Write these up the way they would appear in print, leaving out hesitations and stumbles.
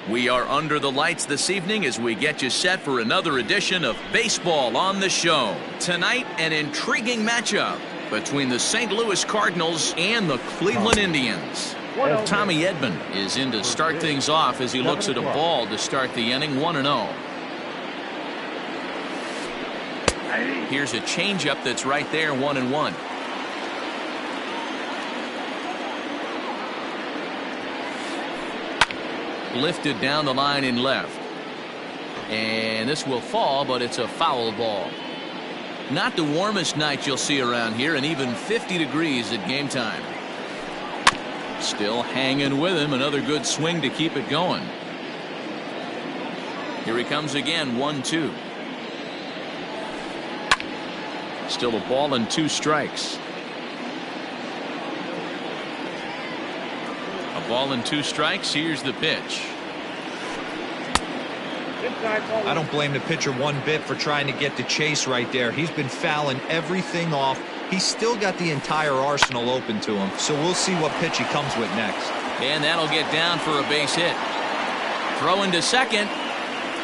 We are under the lights this evening as we get you set for another edition of Baseball on the Show. Tonight, an intriguing matchup between the St. Louis Cardinals and the Cleveland Indians. Tommy Edman is in to start things off as he looks at a ball to start the inning, 1-0. Here's a changeup that's right there, 1-1. Lifted down the line in left. And this will fall, but it's a foul ball. Not the warmest night you'll see around here, and even 50 degrees at game time. Still hanging with him. Another good swing to keep it going. Here he comes again, 1-2. Still a ball and 2 strikes. A ball and 2 strikes. Here's the pitch. I don't blame the pitcher one bit for trying to get the chase right there. He's been fouling everything off. He's still got the entire arsenal open to him. So we'll see what pitch he comes with next. And that'll get down for a base hit. Throw into second.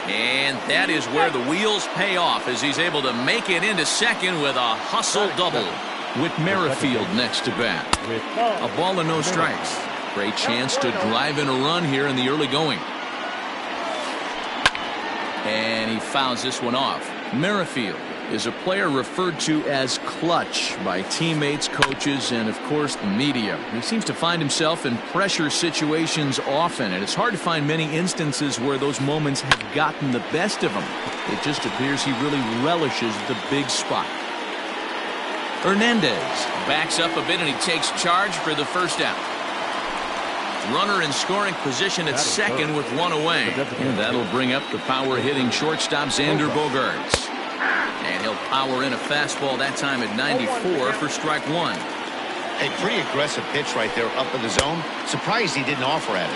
And that is where the wheels pay off as he's able to make it into second with a hustle double. With Merrifield next to bat. A ball and no strikes. Great chance to drive in a run here in the early going. And he fouls this one off. Merrifield is a player referred to as clutch by teammates, coaches, and of course the media. He seems to find himself in pressure situations often, and it's hard to find many instances where those moments have gotten the best of him. It just appears he really relishes the big spot. Hernandez backs up a bit and he takes charge for the first out. Runner in scoring position at second with 1 away. And that'll bring up the power-hitting shortstop Xander Bogaerts. And he'll power in a fastball that time at 94 for strike 1. A pretty aggressive pitch right there up in the zone. Surprised he didn't offer at it.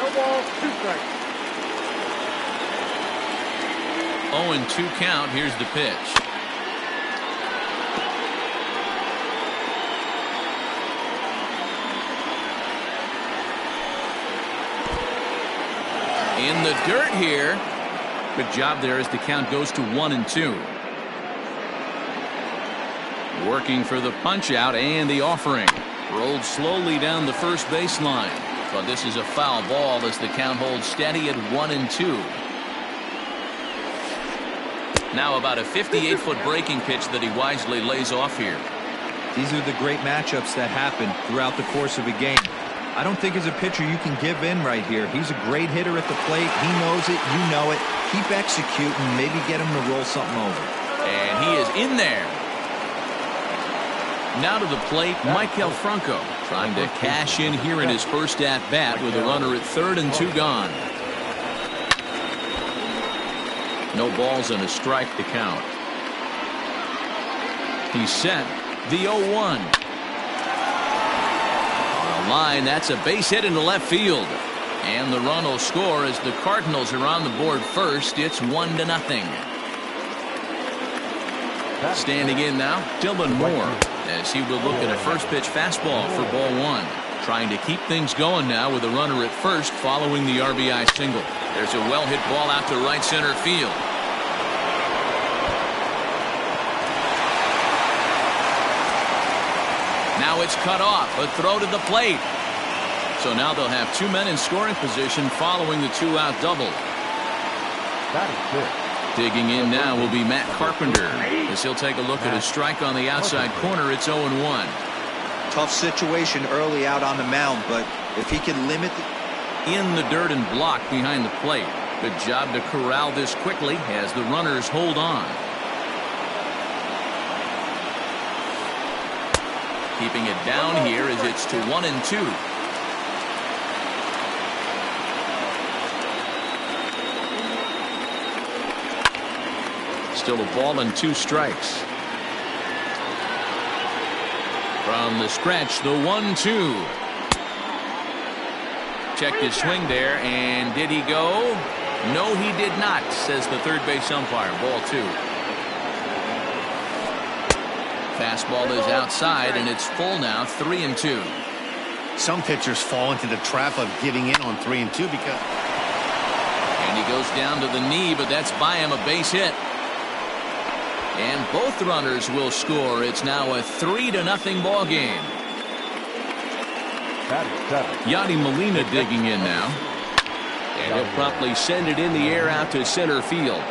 0-2 count. Here's the pitch. In the dirt here. Good job there as the count goes to 1-2. Working for the punch out and the offering. Rolled slowly down the first baseline. But this is a foul ball as the count holds steady at 1-2. Now about a 58-foot breaking pitch that he wisely lays off here. These are the great matchups that happen throughout the course of a game. I don't think as a pitcher you can give in right here. He's a great hitter at the plate. He knows it. You know it. Keep executing. Maybe get him to roll something over. And he is in there. Now to the plate, Maikel Franco trying to cash in here in his first at-bat with a runner at third and 2 gone. No balls and a strike to count. He's set. The 0-1. On the line, that's a base hit into left field. And the run will score as the Cardinals are on the board first. It's 1-0. Standing in now, Dylan Moore, as he will look at a first pitch fastball for ball 1. Trying to keep things going now with a runner at first following the RBI single. There's a well-hit ball out to right center field. Now it's cut off. A throw to the plate. So now they'll have 2 men in scoring position following the 2-out double. That is good. Digging in now will be Matt Carpenter as he'll take a look at a strike on the outside corner. It's 0-1. Tough situation early out on the mound, but if he can limit in the dirt and block behind the plate. Good job to corral this quickly as the runners hold on. Keeping it down here as it's to 1-2. Still a ball and 2 strikes. From the stretch, the 1-2. Checked his swing there, and did he go? No, he did not, says the third base umpire. Ball 2. Fastball is outside, and it's full now, 3-2. Some pitchers fall into the trap of giving in on 3-2 because goes down to the knee, but that's by him, a base hit. And both runners will score. It's now a 3-0 ball game. Yadi Molina digging in now. And he'll promptly send it in the air out to center field.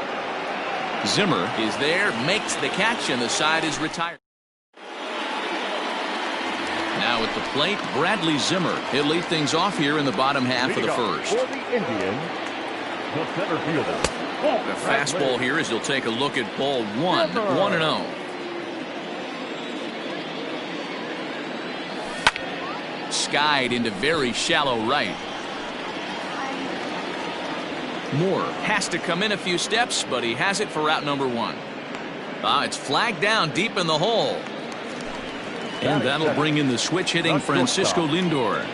Zimmer is there, makes the catch, and the side is retired. Now at the plate, Bradley Zimmer. He'll lead things off here in the bottom half of the first. For the Indians, the center fielder. The fastball here as he'll take a look at ball one. 1-0. Skied into very shallow right. Moore has to come in a few steps, but he has it for out number one. It's flagged down deep in the hole. And that'll bring in the switch-hitting Francisco Lindor.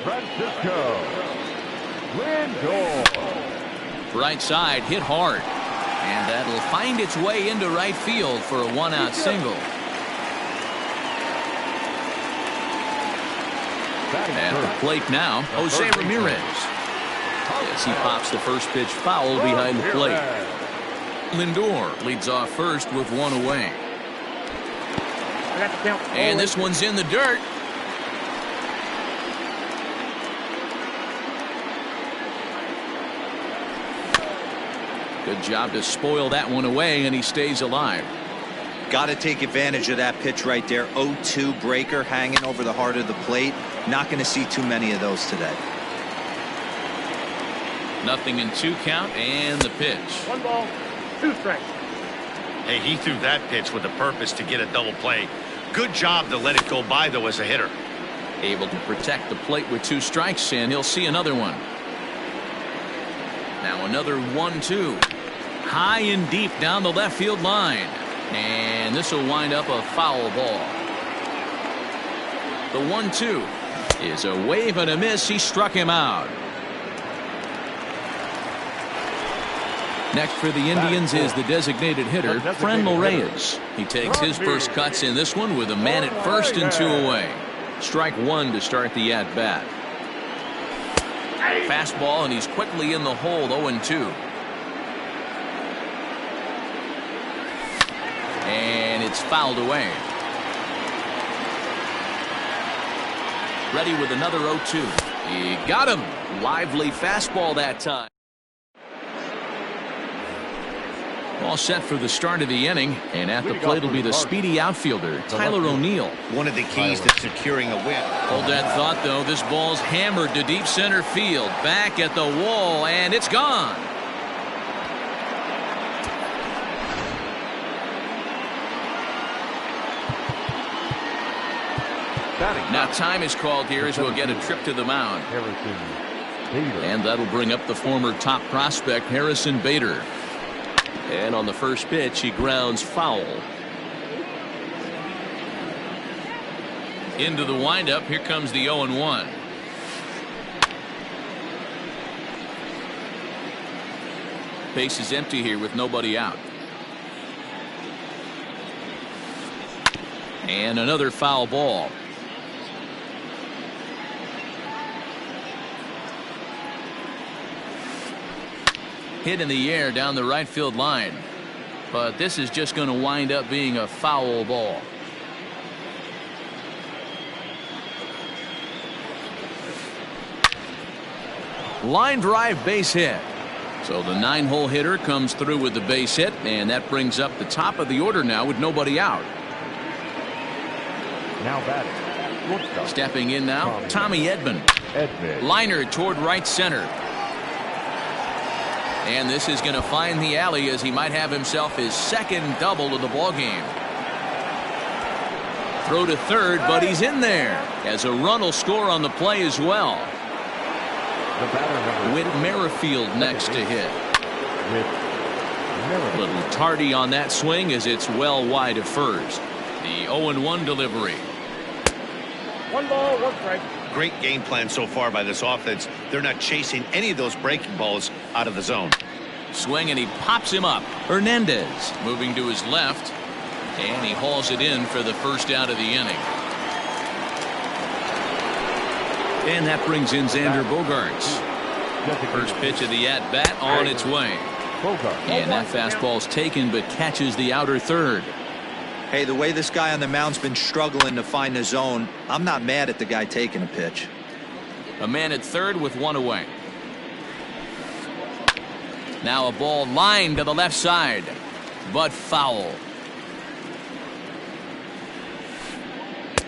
Right side hit hard. And that'll find its way into right field for a one-out single. At the plate now, Jose Ramirez. As he pops the first pitch foul behind the plate. Lindor leads off first with one away. And this one's in the dirt. Good job to spoil that one away, and he stays alive. Got to take advantage of that pitch right there. 0-2 breaker hanging over the heart of the plate. Not going to see too many of those today. 0-2 count, and the pitch. 1 ball, 2 strikes. Hey, he threw that pitch with a purpose to get a double play. Good job to let it go by, though, as a hitter. Able to protect the plate with 2 strikes, and he'll see another one. Now another 1-2. High and deep down the left field line. And this will wind up a foul ball. The 1-2 is a wave and a miss. He struck him out. Next for the Indians is the designated hitter, Franmil Reyes. He takes his first cuts in this one with a man at first and 2 away. Strike 1 to start the at-bat. Fastball, and he's quickly in the hole, 0-2. And it's fouled away. Ready with another 0-2. He got him. Lively fastball that time. All set for the start of the inning, and at the plate will be the speedy outfielder, Tyler O'Neill. One of the keys to securing a win. Hold that thought, though. This ball's hammered to deep center field. Back at the wall, and it's gone. Now time is called here as we'll get a trip to the mound. And that'll bring up the former top prospect, Harrison Bader. And on the first pitch, he grounds foul. Into the windup. Here comes the 0-1. Base is empty here with nobody out. And another foul ball. Hit in the air down the right field line. But this is just going to wind up being a foul ball. Line drive base hit. So the 9-hole hitter comes through with the base hit, and that brings up the top of the order now with nobody out. Now batting. Stepping in now, Tommy Edman. Liner toward right center. And this is going to find the alley as he might have himself his second double of the ball game. Throw to third, but he's in there as a run will score on the play as well. Whit Merrifield next to hit. A little tardy on that swing as it's well wide of first. The 0-1 delivery. 1 ball, 1 strike. Great game plan so far by this offense. They're not chasing any of those breaking balls out of the zone. Swing, and he pops him up. Hernandez moving to his left, and he hauls it in for the first out of the inning. And that brings in Xander Bogaerts. First pitch of the at-bat on its way. And that fastball's taken but catches the outer third. Hey, the way this guy on the mound's been struggling to find the zone, I'm not mad at the guy taking a pitch. A man at third with one away. Now a ball lined to the left side, but foul.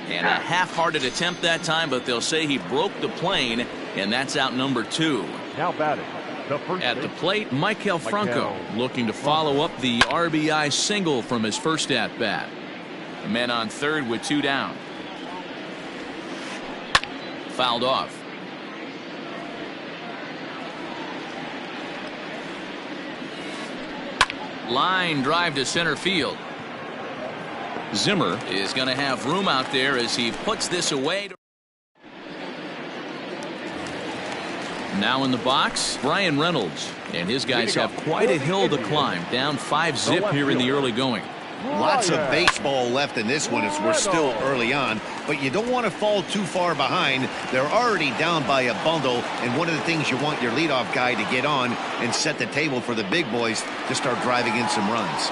And a half-hearted attempt that time, but they'll say he broke the plane, and that's out number 2. Now batting. At the plate, Michael Franco looking to follow up the RBI single from his first at-bat. A man on third with 2 down. Fouled off. Line drive to center field. Zimmer is going to have room out there as he puts this away. Now in the box, Brian Reynolds, and his guys have quite a hill to climb, down 5-zip here in the early going. Lots of baseball left in this one as we're still early on, but you don't want to fall too far behind. They're already down by a bundle, and one of the things you want your leadoff guy to get on and set the table for the big boys to start driving in some runs.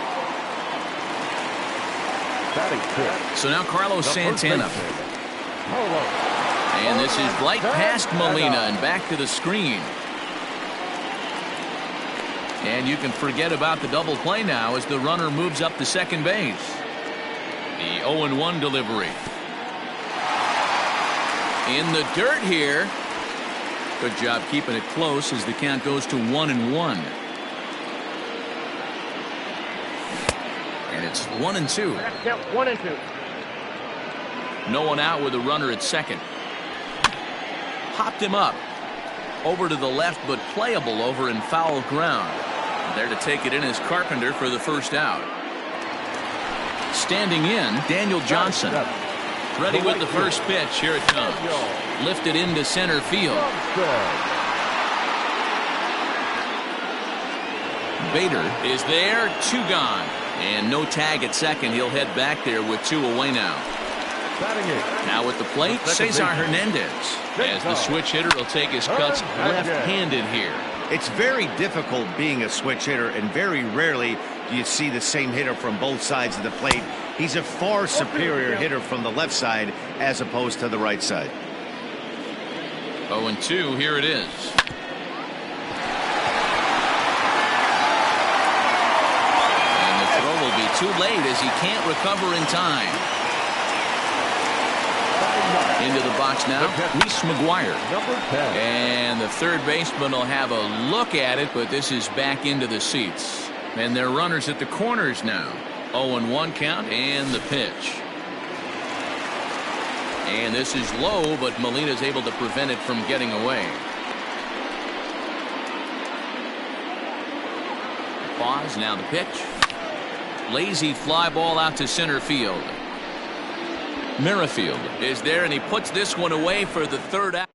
So now Carlos Santana. And this is right past Molina and back to the screen. And you can forget about the double play now as the runner moves up to second base. The 0-1 delivery. In the dirt here. Good job keeping it close as the count goes to 1-1. And it's 1-2. Count 1-2. No one out with a runner at second. Hopped him up. Over to the left, but playable over in foul ground. There to take it in is Carpenter for the first out. Standing in, Daniel Johnson. Ready with the first pitch. Here it comes. Lifted into center field. Bader is there. 2 gone. And no tag at second. He'll head back there with 2 away now. Now at the plate, Cesar Hernandez. As the switch hitter will take his cuts left-handed here. It's very difficult being a switch hitter, and very rarely do you see the same hitter from both sides of the plate. He's a far superior hitter from the left side as opposed to the right side. 0-2, here it is. And the throw will be too late as he can't recover in time. Into the box now, Reese McGuire. And the third baseman will have a look at it, but this is back into the seats. And they're runners at the corners now. 0-1 count and the pitch. And this is low, but Molina's able to prevent it from getting away. Pause, now the pitch. Lazy fly ball out to center field. Merrifield is there, and he puts this one away for the third out.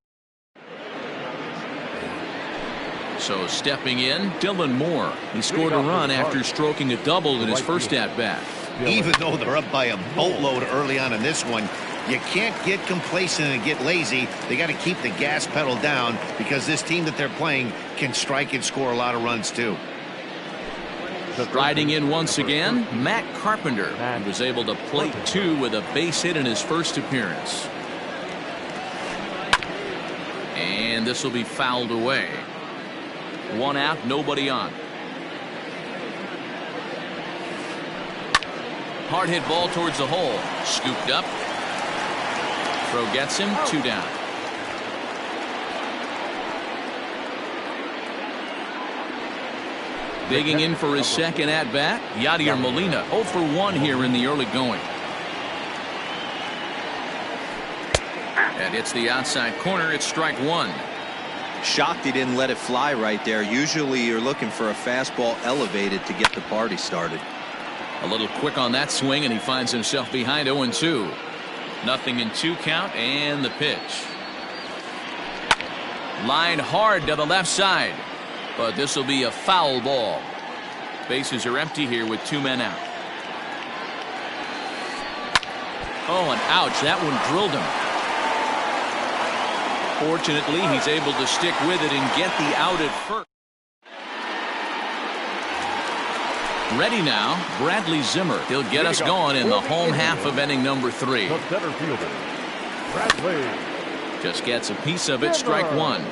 So stepping in, Dylan Moore. He scored a run after stroking a double in his first at-bat. Even though they're up by a boatload early on in this one, you can't get complacent and get lazy. They got to keep the gas pedal down because this team that they're playing can strike and score a lot of runs too. Riding in once again, Matt Carpenter. He was able to plate 2 with a base hit in his first appearance. And this will be fouled away. 1 out, nobody on. Hard hit ball towards the hole. Scooped up. Throw gets him. 2 down. Digging in for his second at-bat, Yadier Molina. 0 for 1 here in the early going. And it's the outside corner. It's strike 1. Shocked he didn't let it fly right there. Usually you're looking for a fastball elevated to get the party started. A little quick on that swing, and he finds himself behind 0-2. Nothing in 2 count, and the pitch. Line hard to the left side. But this will be a foul ball. Bases are empty here with 2 men out. Oh, and ouch. That one drilled him. Fortunately, he's able to stick with it and get the out at first. Ready now, Bradley Zimmer. He'll get us going in the home half of inning number 3. The center fielder, Bradley. Just gets a piece of it, strike one.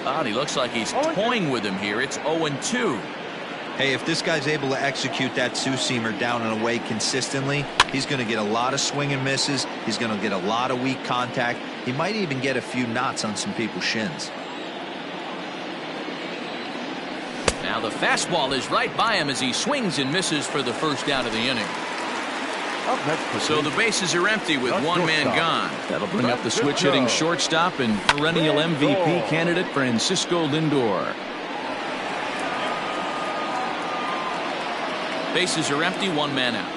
Oh, he looks like he's toying with him here. It's 0-2. Hey, if this guy's able to execute that two-seamer down and away consistently, he's going to get a lot of swing and misses. He's going to get a lot of weak contact. He might even get a few knots on some people's shins. Now the fastball is right by him as he swings and misses for the first out of the inning. So the bases are empty with one man gone. That'll bring up the switch hitting shortstop and perennial MVP candidate Francisco Lindor. Bases are empty, one man out.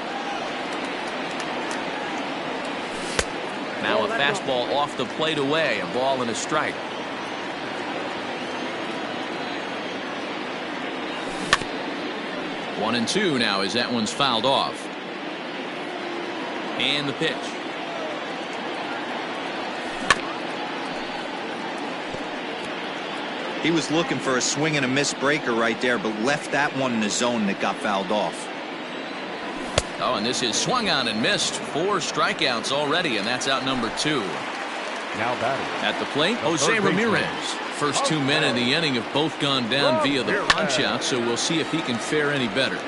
Now a fastball off the plate away, a ball and a strike. One and two now as that one's fouled off. And the pitch. He was looking for a swing and a miss breaker right there, but left that one in the zone that got fouled off. Oh, and this is swung on and missed. 4 strikeouts already, and that's out number 2. Now batting. At the plate, Jose Ramirez. First 2 men in the inning have both gone down via the punch-out, so we'll see if he can fare any better.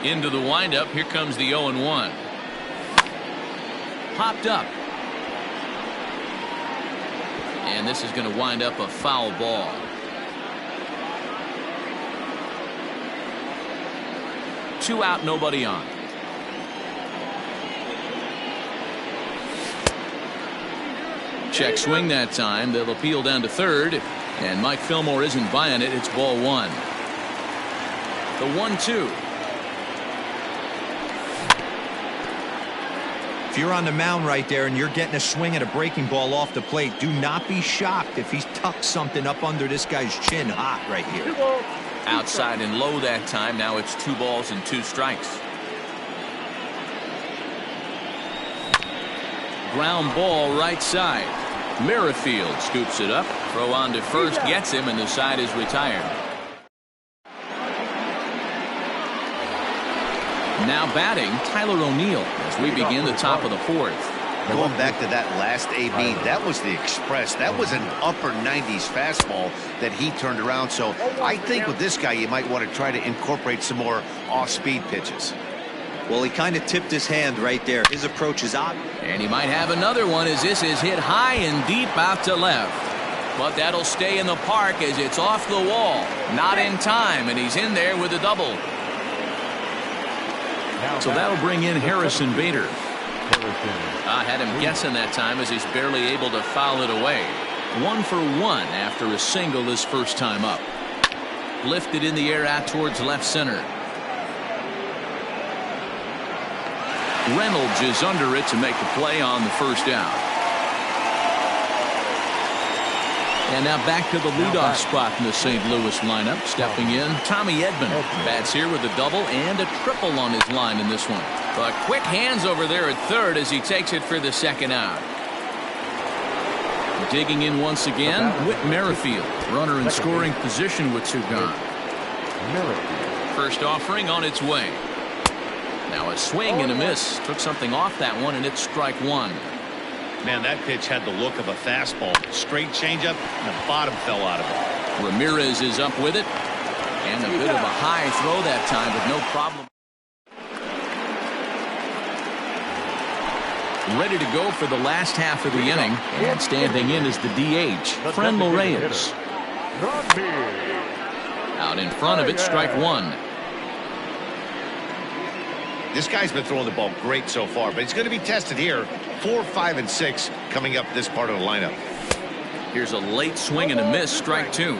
Into the windup, here comes the 0-1. Popped up. And this is going to wind up a foul ball. Two out, nobody on. Check swing that time. They'll appeal down to third. And Mike Fillmore isn't buying it. It's ball 1. The 1-2. If you're on the mound right there and you're getting a swing at a breaking ball off the plate, do not be shocked if he's tucked something up under this guy's chin hot right here. Outside and low that time. Now it's 2 balls and 2 strikes. Ground ball right side. Merrifield scoops it up. Throw on to first, gets him, and the side is retired. Now batting, Tyler O'Neill as we begin the top of the 4th. Going back to that last AB, that was the express. That was an upper 90s fastball that he turned around. So I think with this guy, you might want to try to incorporate some more off-speed pitches. Well, he kind of tipped his hand right there. His approach is odd. And he might have another one as this is hit high and deep out to left. But that'll stay in the park as it's off the wall. Not in time, and he's in there with a double. So that'll bring in Harrison Bader. I had him guessing that time as he's barely able to foul it away. 1 for 1 after a single his first time up. Lifted in the air out towards left center. Reynolds is under it to make the play on the first out. And now back to the leadoff spot in the St. Louis lineup. Stepping in, Tommy Edman. Bats here with a double and a triple on his line in this one. But quick hands over there at third as he takes it for the second out. Digging in once again, Whit Merrifield. Runner in scoring position with 2 gone. First offering on its way. Now a swing and a miss. Took something off that one, and it's strike 1. Man, that pitch had the look of a fastball. Straight changeup, and the bottom fell out of it. Ramirez is up with it. And a bit of a high throw that time, but no problem. Ready to go for the last half of the inning. And standing in is the DH, Frenlo Reyes. Out in front of it, strike 1. This guy's been throwing the ball great so far, but he's going to be tested here. 4, 5, and 6 coming up this part of the lineup. Here's a late swing and a miss, strike 2.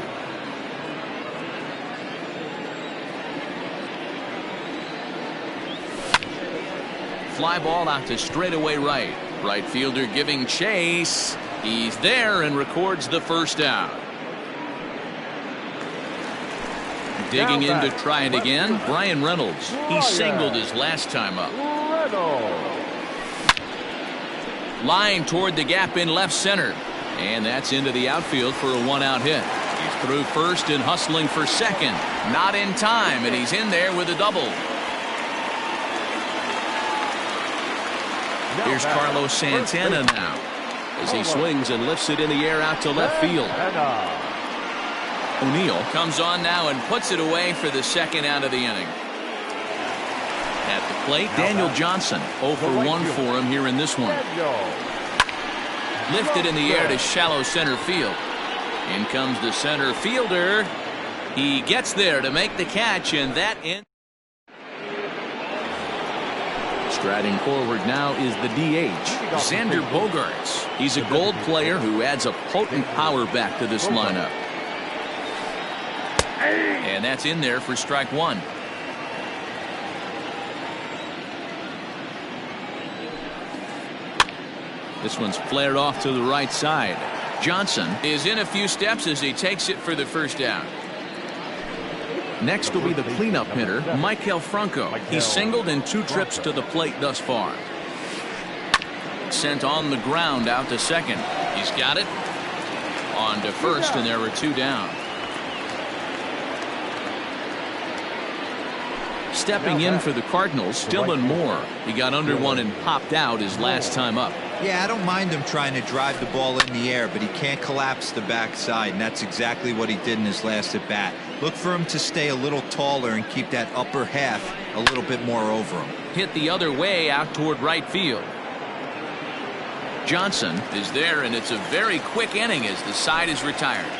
Fly ball out to straightaway right. Right fielder giving chase. He's there and records the first out. Digging in to try it again, Brian Reynolds. He singled his last time up. Line toward the gap in left center. And that's into the outfield for a one-out hit. He's through first and hustling for second. Not in time, and he's in there with a double. Here's Carlos Santana now as he swings and lifts it in the air out to left field. O'Neill comes on now and puts it away for the second out of the inning. At the plate, Daniel Johnson. 0 for 1 for him here in this one. Lifted in the air to shallow center field. In comes the center fielder. He gets there to make the catch, and that ends. Striding forward now is the DH, Xander Bogaerts. He's a Gold player who adds a potent power back to this lineup. And that's in there for strike one. This one's flared off to the right side. Johnson is in a few steps as he takes it for the first down. Next will be the cleanup hitter, Maikel Franco. He's singled in 2 trips to the plate thus far. Sent on the ground out to second. He's got it. On to first, and there were 2 down. Stepping in for the Cardinals, Dylan Moore. He got under one and popped out his last time up. Yeah, I don't mind him trying to drive the ball in the air, but he can't collapse the backside, and that's exactly what he did in his last at bat. Look for him to stay a little taller and keep that upper half a little bit more over him. Hit the other way out toward right field. Johnson is there, and it's a very quick inning as the side is retired.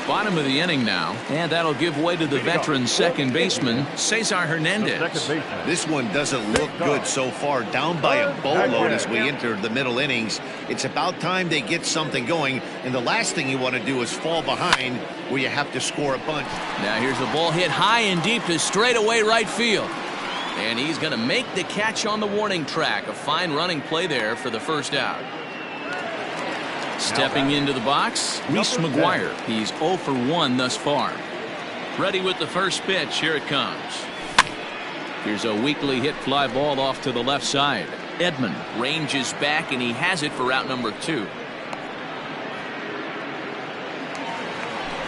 Bottom of the inning now, and that'll give way to the veteran second baseman, Cesar Hernandez. This one doesn't look good so far. Down by a boatload as we enter the middle innings. It's about time they get something going, and the last thing you want to do is fall behind where you have to score a bunch. Now here's a ball hit high and deep to straightaway right field. And he's going to make the catch on the warning track. A fine running play there for the first out. Stepping into the box, Reese McGuire. He's 0 for 1 thus far. Ready with the first pitch. Here it comes. Here's a weakly hit fly ball off to the left side. Edman ranges back, and he has it for out number 2.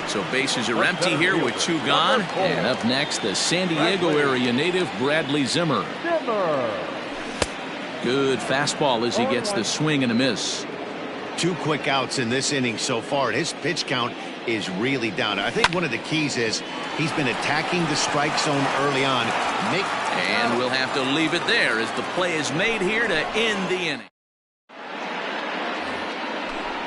So bases are empty here with 2 gone. And up next, the San Diego area native Bradley Zimmer. Good fastball as he gets the swing and a miss. 2 quick outs in this inning so far. His pitch count is really down. I think one of the keys is he's been attacking the strike zone early on. And we'll have to leave it there as the play is made here to end the inning.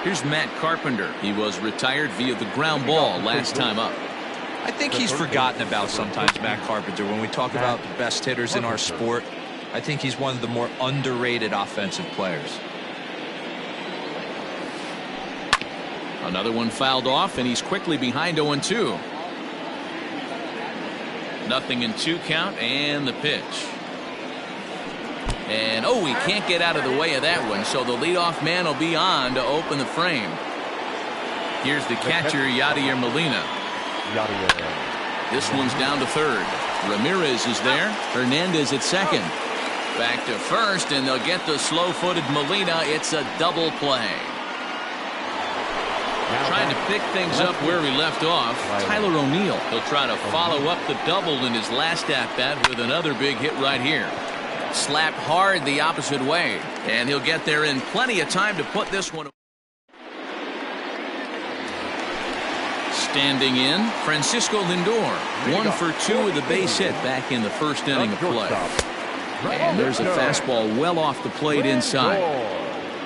Here's Matt Carpenter. He was retired via the ground ball last time up. I think he's forgotten about sometimes, Matt Carpenter. When we talk about the best hitters in our sport, I think he's one of the more underrated offensive players. Another one fouled off, and he's quickly behind 0-2. Nothing in 2 count, and the pitch. And oh, he can't get out of the way of that one, so the leadoff man will be on to open the frame. Here's the catcher, Yadier Molina. This one's down to third. Ramirez is there. Hernandez at second. Back to first, and they'll get the slow-footed Molina. It's a double play. Trying to pick things up where we left off, Tyler O'Neill. He'll try to follow up the double in his last at-bat with another big hit right here. Slapped hard the opposite way, and he'll get there in plenty of time to put this one away. Standing in, Francisco Lindor. 1 for 2 with a base hit back in the first inning of play. And there's a fastball well off the plate inside.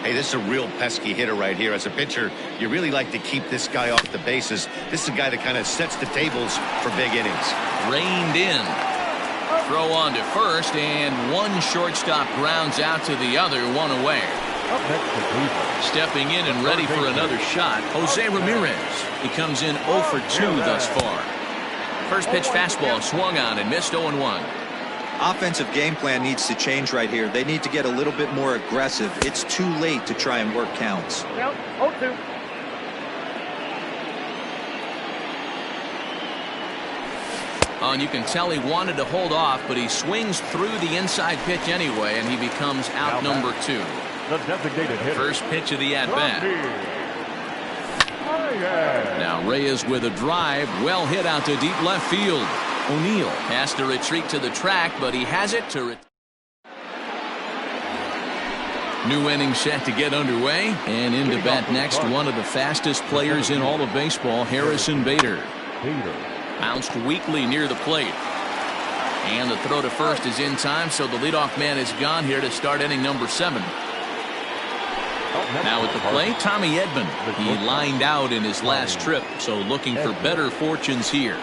Hey, this is a real pesky hitter right here. As a pitcher, you really like to keep this guy off the bases. This is a guy that kind of sets the tables for big innings. Reined in. Throw on to first, and one shortstop grounds out to the other, 1 away. Stepping in and ready for another shot, Jose Ramirez. He comes in 0 for 2 thus far. First pitch fastball swung on and missed 0-1. Offensive game plan needs to change right here. They need to get a little bit more aggressive. It's too late to try and work counts. Count 0-2. Oh, and you can tell he wanted to hold off, but he swings through the inside pitch anyway, and he becomes out number 2. The designated hitter. First pitch of the at-bat. Reyes. Now Reyes with a drive, well hit out to deep left field. O'Neill has to retreat to the track, but he has it to new inning set to get underway, and into bat next, one of the fastest players in all of baseball, Harrison Bader. Bounced weakly near the plate. And the throw to first is in time, so the leadoff man is gone here to start inning number 7. Now at the plate, Tommy Edman. He lined out in his last trip, so looking for better fortunes here.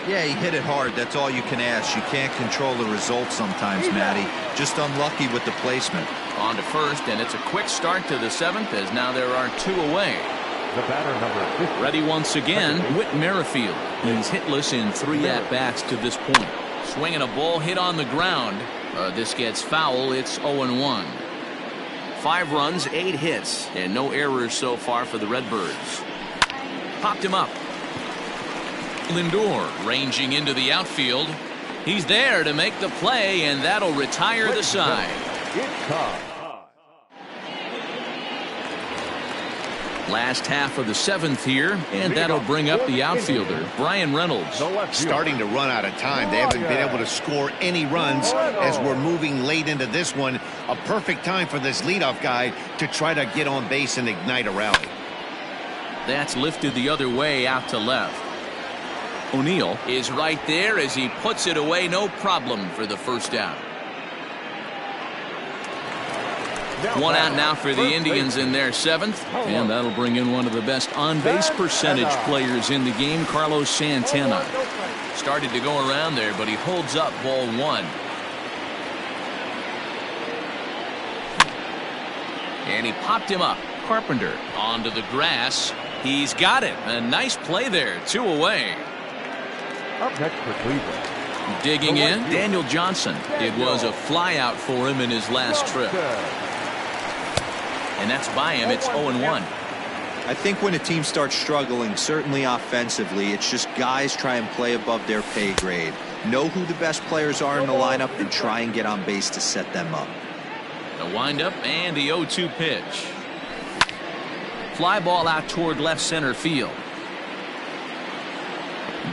Yeah, he hit it hard. That's all you can ask. You can't control the result sometimes, Matty. Just unlucky with the placement. On to first, and it's a quick start to the 7th, as now there are 2 away. The batter number 50. Ready once again, Whit Merrifield. He's hitless in 3 at-bats to this point. Swinging a ball hit on the ground. This gets foul. It's 0-1. 5 runs, 8 hits, and no errors so far for the Redbirds. Popped him up. Lindor ranging into the outfield. He's there to make the play, and that'll retire the side. Last half of the 7th here, and that'll bring up the outfielder, Brian Reynolds. Starting to run out of time. They haven't been able to score any runs as we're moving late into this one. A perfect time for this leadoff guy to try to get on base and ignite a rally. That's lifted the other way out to left. O'Neill is right there as he puts it away, no problem for the first out. 1 out now for the Indians in their 7th, and that'll bring in one of the best on-base percentage players in the game, Carlos Santana. Started to go around there, but he holds up ball 1. And he popped him up. Carpenter onto the grass. He's got it. A nice play there. 2 away. Up next for Cleveland. Digging in, Daniel Johnson. It was a fly out for him in his last trip. And that's by him. It's 0-1. I think when a team starts struggling, certainly offensively, it's just guys try and play above their pay grade. Know who the best players are in the lineup and try and get on base to set them up. The windup and the 0-2 pitch. Fly ball out toward left center field.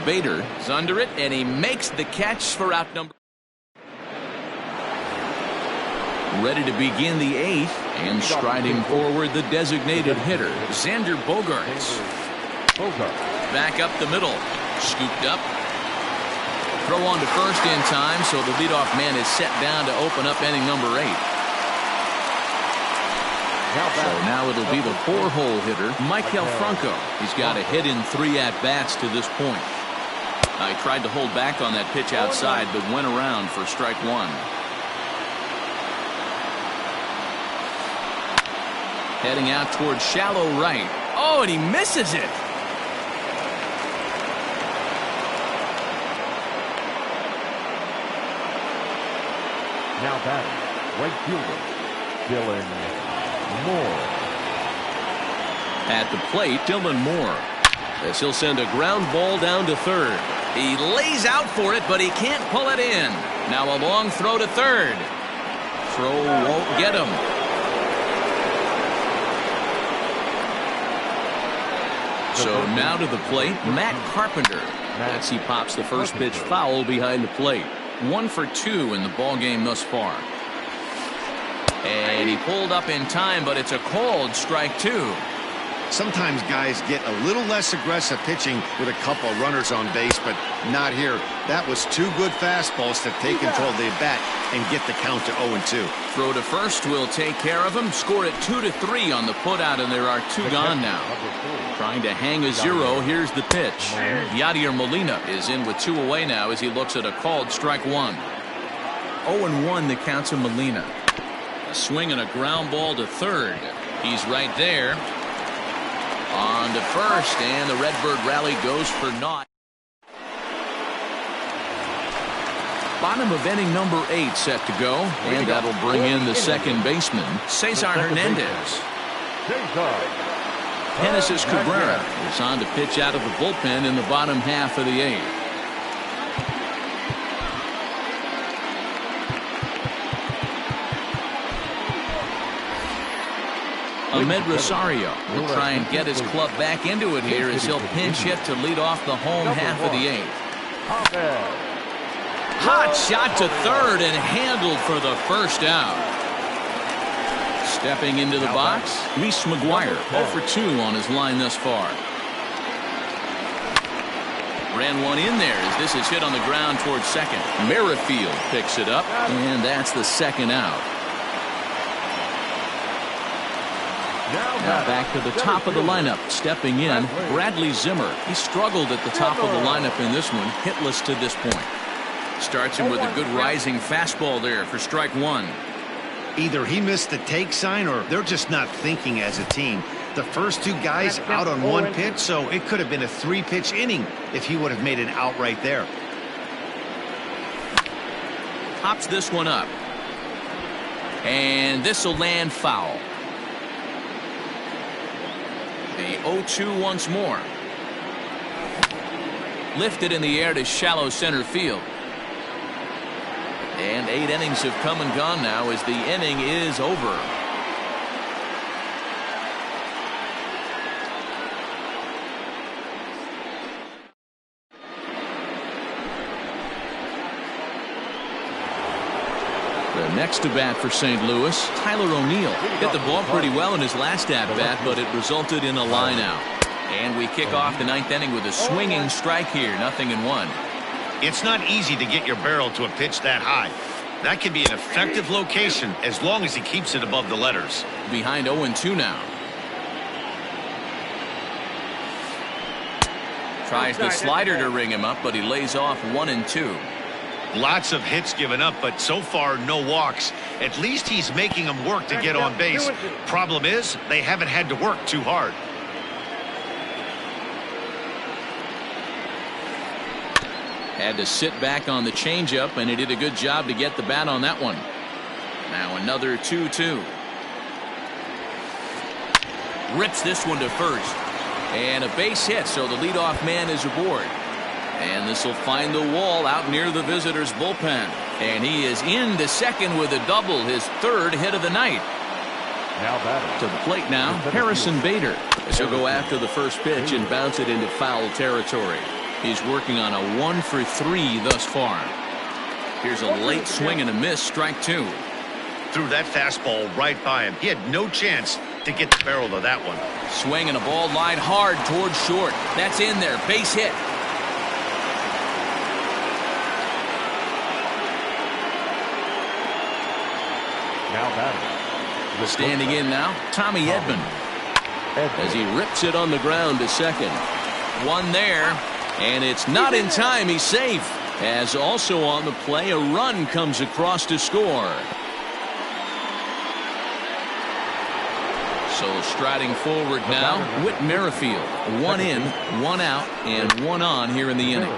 Bader is under it, and he makes the catch for out number. Ready to begin the 8th, and striding forward the designated hitter, Xander Bogaerts. Back up the middle, scooped up. Throw on to first in time, so the leadoff man is set down to open up inning number 8. So now it'll be the 4-hole hitter, Michael Franco. He's got a hit in 3 at-bats to this point. He tried to hold back on that pitch outside, but went around for strike 1. Heading out towards shallow right. Oh, and he misses it. Now batting, right fielder, Dylan Moore. At the plate, Dylan Moore. As he'll send a ground ball down to third. He lays out for it, but he can't pull it in. Now a long throw to third. Throw won't get him. So now to the plate, Matt Carpenter. As he pops the first pitch foul behind the plate. 1 for 2 in the ball game thus far. And he pulled up in time, but it's a called strike 2. Sometimes guys get a little less aggressive pitching with a couple of runners on base, but not here. That was 2 good fastballs to take control of the bat and get the count to 0-2. Throw to first will take care of him. Score it 2-3 on the putout, and there are 2 gone now. Trying to hang a 0. Here's the pitch. Yadier Molina is in with 2 away now as he looks at a called strike 1. 0-1 the count to Molina. A swing and a ground ball to third. He's right there. On to first, and the Redbird rally goes for naught. Bottom of inning number 8 set to go, and that'll bring in the second baseman, Cesar Hernandez. Genesis Cabrera is on to pitch out of the bullpen in the bottom half of the 8th. Ahmed Rosario will try and get his club back into it here as he'll pinch hit to lead off the home half of the 8th. Hot shot to third and handled for the first out. Stepping into the box, Reese McGuire, 0 for 2 on his line thus far. Ran one in there as this is hit on the ground towards second. Merrifield picks it up, and that's the second out. Now back to the top of the lineup. Stepping in, Bradley Zimmer. He struggled at the top of the lineup in this one, hitless to this point. Starts him with a good rising fastball there for strike 1. Either he missed the take sign or they're just not thinking as a team. The first 2 guys out on 1 pitch, so it could have been a 3-pitch inning if he would have made it out right there. Pops this one up. And this will land foul. The 0-2 once more. Lifted in the air to shallow center field. And 8 innings have come and gone now as the inning is over. The next to bat for St. Louis, Tyler O'Neill. Hit the ball pretty well in his last at-bat, but it resulted in a line out. And we kick off the 9th inning with a swinging strike here, 0-1. It's not easy to get your barrel to a pitch that high. That can be an effective location as long as he keeps it above the letters. Behind 0-2 now. Tries the slider to ring him up, but he lays off 1-2. Lots of hits given up, but so far no walks. At least he's making them work to get on base. Problem is, they haven't had to work too hard. Had to sit back on the changeup, and he did a good job to get the bat on that one. Now another 2-2. Rips this one to first. And a base hit, so the leadoff man is aboard. And this will find the wall out near the visitors' bullpen. And he is into second with a double, his 3rd hit of the night. To the plate now, Harrison Bader. He'll go after the first pitch and bounce it into foul territory. He's working on a 1 for 3 thus far. Here's a late swing and a miss, strike 2. Threw that fastball right by him. He had no chance to get the barrel of that one. Swing and a ball line hard towards short. That's in there, base hit. Standing in now, Tommy Edman. As he rips it on the ground to second. One there, and it's not in time. He's safe. As also on the play, a run comes across to score. So striding forward now, Whit Merrifield. 1 in, 1 out, and 1 on here in the inning.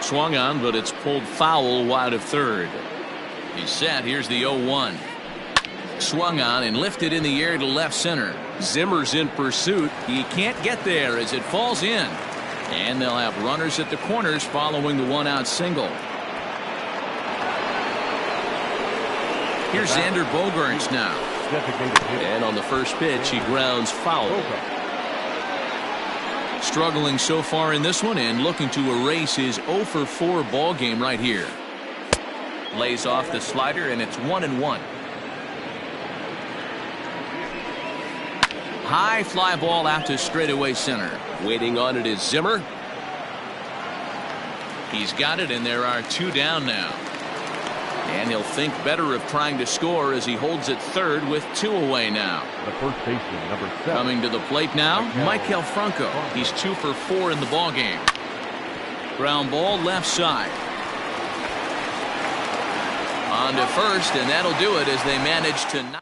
Swung on, but it's pulled foul wide of third. He's set. Here's the 0-1. Swung on and lifted in the air to left center. Zimmer's in pursuit. He can't get there as it falls in. And they'll have runners at the corners following the 1-out single. Here's Xander Bogaerts now. And on the first pitch, he grounds foul. Struggling so far in this one and looking to erase his 0 for 4 ball game right here. Lays off the slider, and it's 1-1. High fly ball out to straightaway center. Waiting on it is Zimmer. He's got it, and there are 2 down now. And he'll think better of trying to score as he holds it third with 2 away now. The first baseman, number 7. Coming to the plate now, Michael Franco. He's 2 for 4 in the ballgame. Ground ball left side. On to first, and that'll do it as they manage to knock.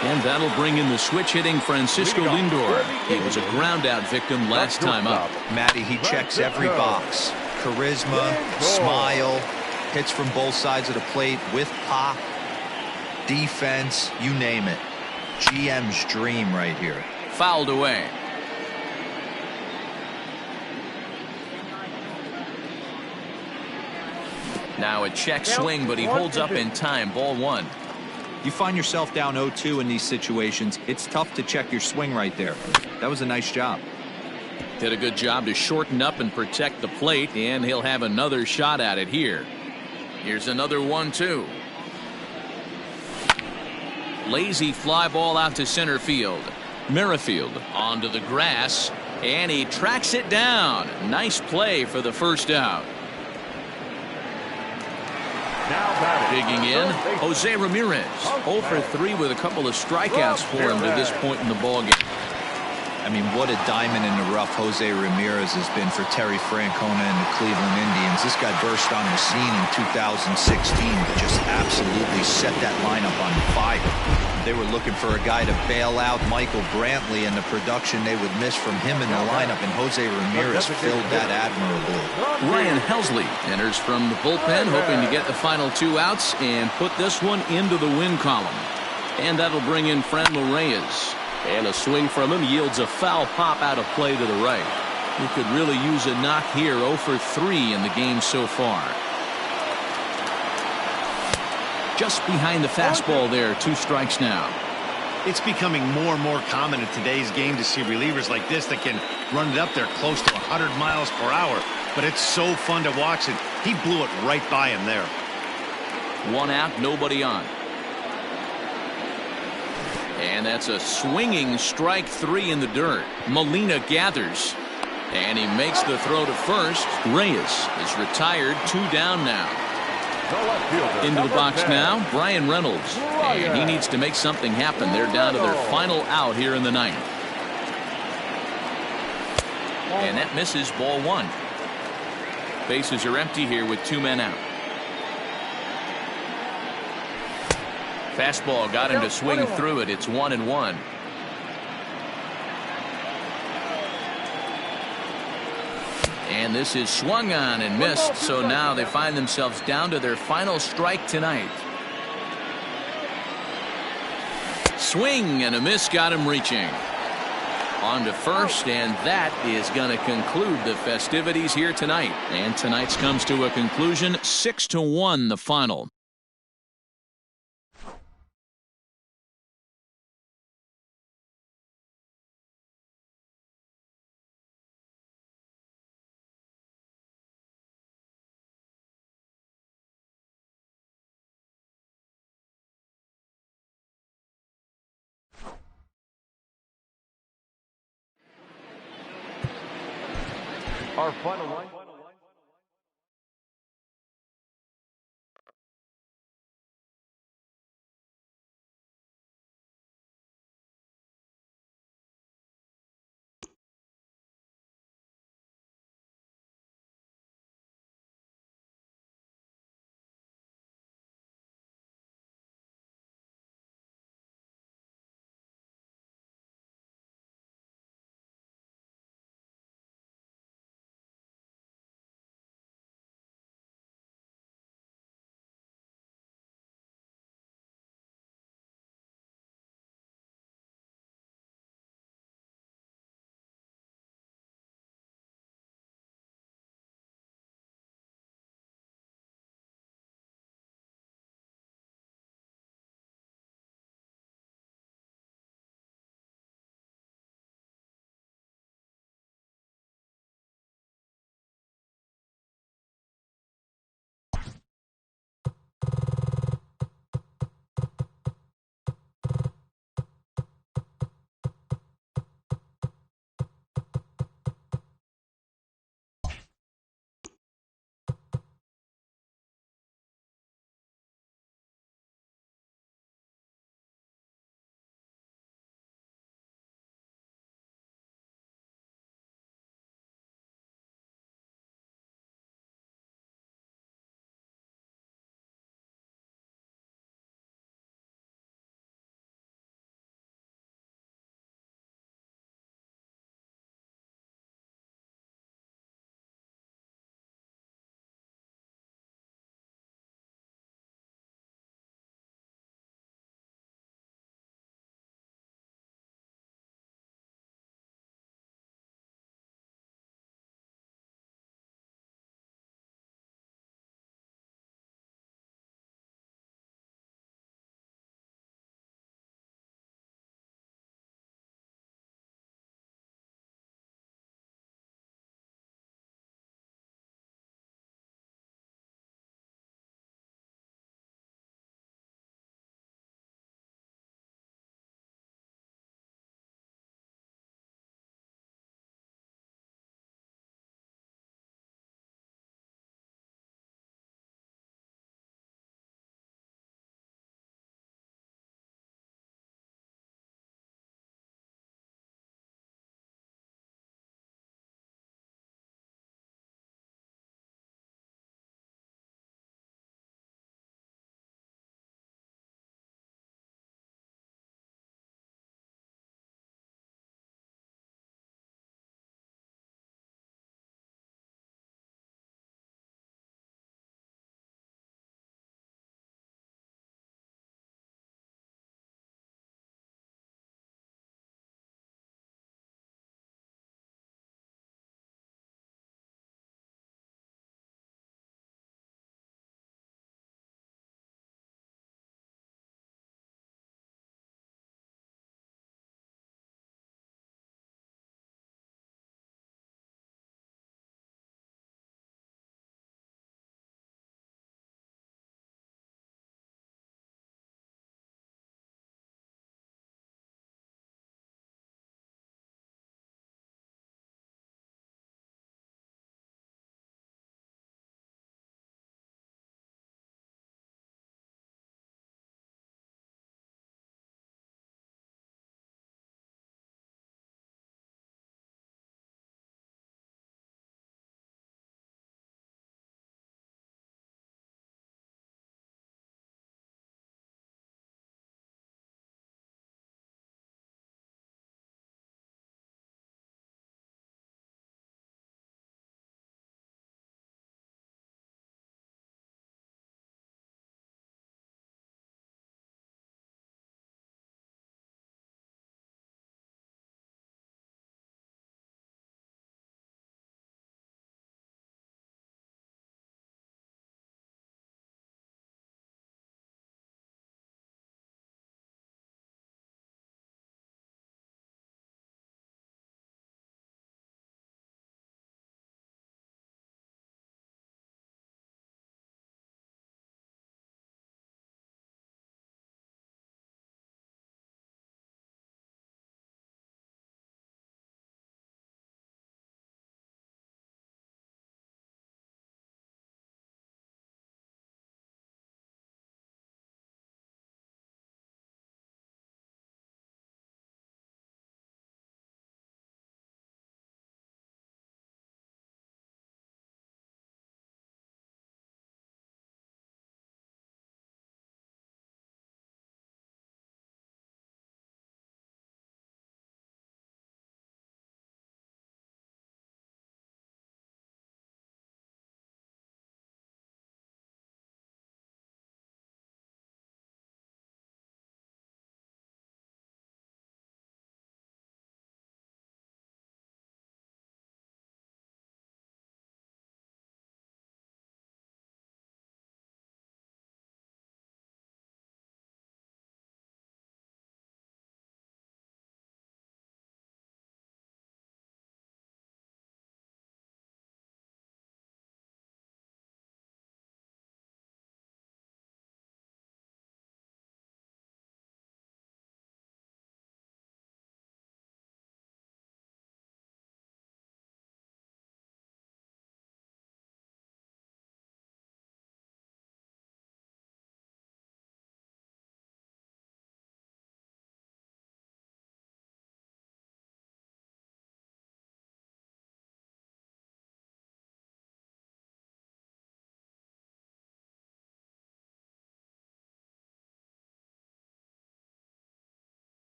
And that'll bring in the switch-hitting Francisco Lindor. He was a ground-out victim last time up. Matty, he checks every box. charisma, smile, hits from both sides of the plate with pop, defense, you name it. GM's dream right here. Fouled away. Now a check swing, but he holds up in time. Ball one. You find yourself down 0-2 in these situations, it's tough to check your swing right there. That was a nice job. Did a good job to shorten up and protect the plate, and he'll have another shot at it here. Here's another 1-2. Lazy fly ball out to center field. Merrifield onto the grass, and he tracks it down. Nice play for the first out. Digging in, Jose Ramirez. 0 for 3 with a couple of strikeouts for him to this point in the ballgame. I mean, what a diamond in the rough Jose Ramirez has been for Terry Francona and the Cleveland Indians. This guy burst on the scene in 2016 to just absolutely set that lineup on fire. They were looking for a guy to bail out Michael Brantley, and the production they would miss from him in the lineup, and Jose Ramirez filled that admirably. Ryan Helsley enters from the bullpen, hoping to get the final 2 outs and put this one into the win column. And that'll bring in Franmil Reyes. And a swing from him yields a foul pop out of play to the right. He could really use a knock here. 0 for 3 in the game so far. Just behind the fastball there. 2 strikes now. It's becoming more and more common in today's game to see relievers like this that can run it up there close to 100 miles per hour. But it's so fun to watch it. He blew it right by him there. 1 out, nobody on. And that's a swinging strike 3 in the dirt. Molina gathers. And he makes the throw to first. Reyes is retired. 2 down now. Into the box now, Brian Reynolds. And he needs to make something happen. They're down to their final out here in the 9th. And that misses. Ball 1. Bases are empty here with 2 men out. Fastball got him to swing through it. It's 1-1. And this is swung on and missed. So now they find themselves down to their final strike tonight. Swing and a miss got him reaching. On to first, and that is going to conclude the festivities here tonight. And tonight's comes to a conclusion. 6-1 the final. Our final line.